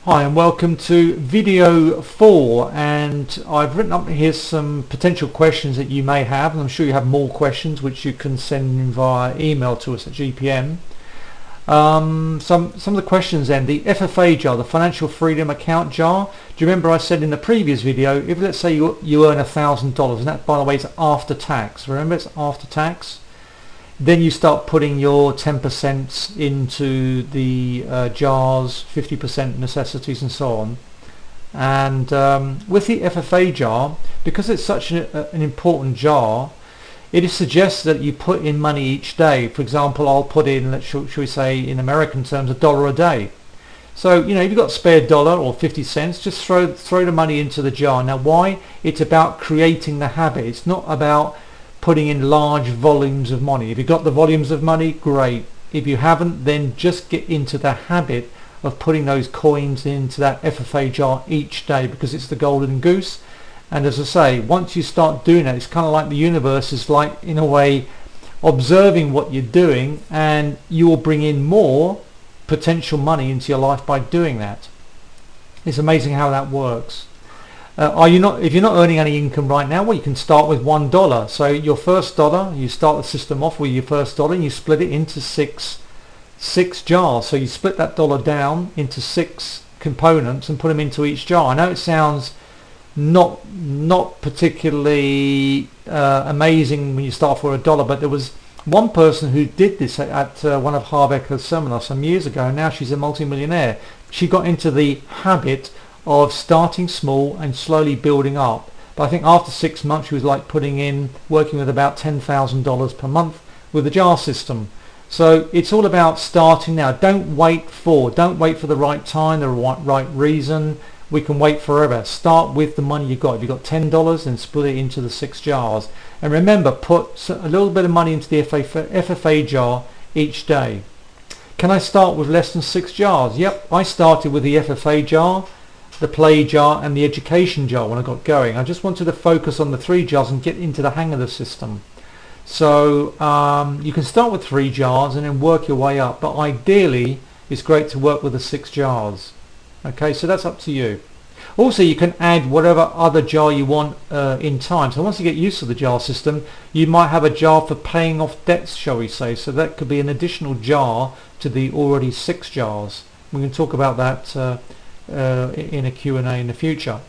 Hi and welcome to video 4, and I've written up here some potential questions that you may have, and I'm sure you have more questions which you can send in via email to us at GPM. Some of the questions then, the FFA jar, the Financial Freedom Account jar. Do you remember I said in the previous video, if let's say you earn $1,000, and that by the way is after tax, remember it's after tax, then you start putting your 10% into the jars, 50% necessities and so on. And with the FFA jar, because it's such an important jar, it is suggested that you put in money each day. For example, I'll put in, shall we say in American terms, $1 a day. So, if you've got a spare dollar or 50 cents, just throw the money into the jar. Now why? It's about creating the habit. It's not about putting in large volumes of money. If you've got the volumes of money, great. If you haven't, then just get into the habit of putting those coins into that FFA jar each day, because it's the golden goose. And as I say, once you start doing that, it's kind of like the universe is like, in a way, observing what you're doing, and you will bring in more potential money into your life by doing that. It's amazing how that works. If you're not earning any income right now, well, you can start with $1. So your first dollar, you start the system off with your first dollar, and you split it into six jars. So you split that dollar down into 6 components and put them into each jar. I know it sounds not particularly amazing when you start for $1, but there was one person who did this at one of Harbeck's seminars some years ago, and now she's a multi-millionaire. She got into the habit of starting small and slowly building up. But I think after 6 months she was working with about $10,000 per month with the jar system. So it's all about starting now. Don't wait for the right time, the right reason. We can wait forever. Start with the money you've got. If you've got $10, then split it into the 6 jars. And remember, put a little bit of money into the FFA jar each day. Can I start with less than 6 jars? Yep, I started with the FFA jar, the play jar and the education jar when I got going. I just wanted to focus on the 3 jars and get into the hang of the system. So you can start with 3 jars and then work your way up, but ideally it's great to work with the 6 jars. Okay, so that's up to you. Also, you can add whatever other jar you want in time. So once you get used to the jar system, you might have a jar for paying off debts, shall we say. So that could be an additional jar to the already 6 jars. We can talk about that in a Q&A in the future.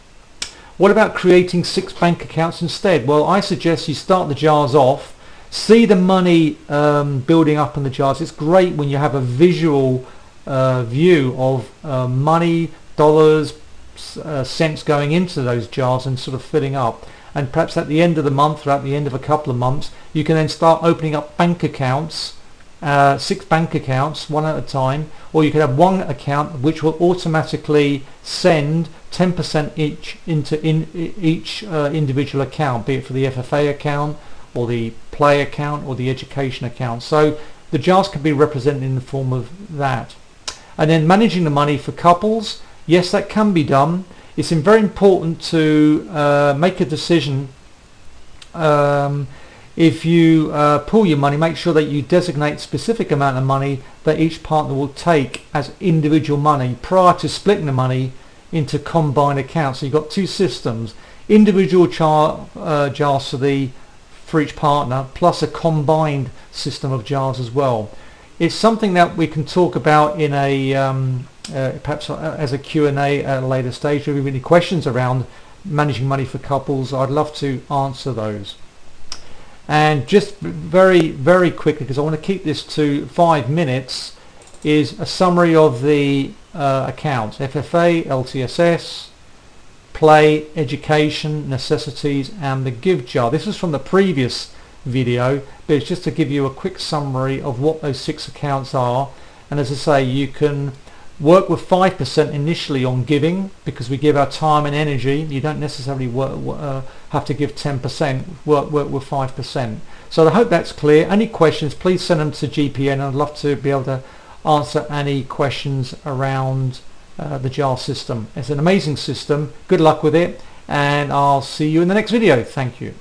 What about creating 6 bank accounts instead? Well, I suggest you start the jars off, see the money building up in the jars. It's great when you have a visual view of money, dollars, cents going into those jars and sort of filling up. And perhaps at the end of the month or at the end of a couple of months, you can then start opening up bank accounts, 6 bank accounts, one at a time, or you can have one account which will automatically send 10% each into each individual account, be it for the FFA account or the play account or the education account. So the jars can be represented in the form of that. And then managing the money for couples, yes, that can be done. It's very important to make a decision. If you pool your money, make sure that you designate a specific amount of money that each partner will take as individual money prior to splitting the money into combined accounts. So you've got 2 systems, individual jars for each partner, plus a combined system of jars as well. It's something that we can talk about in a perhaps as a Q&A at a later stage. If you have any questions around managing money for couples, I'd love to answer those. And just very, very quickly, because I want to keep this to 5 minutes, is a summary of the accounts: FFA, LTSS, play, education, necessities, and the give jar. This is from the previous video, but it's just to give you a quick summary of what those 6 accounts are. And as I say, you can work with 5% initially on giving, because we give our time and energy. You don't necessarily have to give 10%, work with 5%. So I hope that's clear. Any questions, please send them to GPN. I'd love to be able to answer any questions around the jar system. It's an amazing system. Good luck with it, and I'll see you in the next video. Thank you.